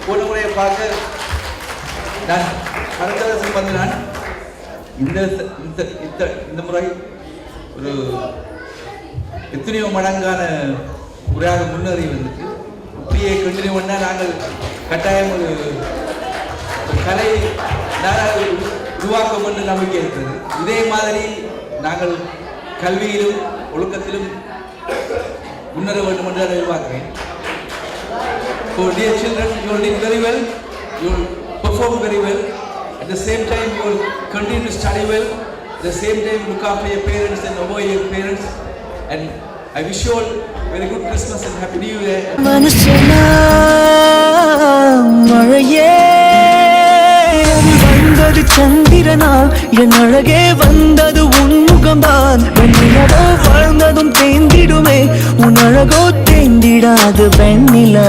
போன முறையை பார்க்க நான் கடற்கரசுக்கு வந்து நான் இந்த முறை ஒரு எத்தனையோ மடங்கான முறையாக முன்னேறி வந்துட்டு இப்படியே கண்டினியூ பண்ணால் நாங்கள் கட்டாயம் ஒரு கலை நாங்கள் உருவாக்கம் என்று நம்பிக்கை இருக்கிறது. இதே மாதிரி நாங்கள் கல்வியிலும் ஒழுக்கத்திலும் முன்னேற வேண்டும் என்று நான் எதிர்பார்க்கிறேன். So dear children, you will did very well, you will perform very well. At the same time, you will continue to study well. At the same time, look after your parents and obey your parents. And I wish you all very good Christmas and Happy New Year. வந்தது சந்திரனால் என் அழகே வந்தது உன்முகம்தான் வெண்ணிலவோ வாழ்ந்ததும் தேந்திடுமே உன் அழகோ தேந்திடாது வெண்ணிலா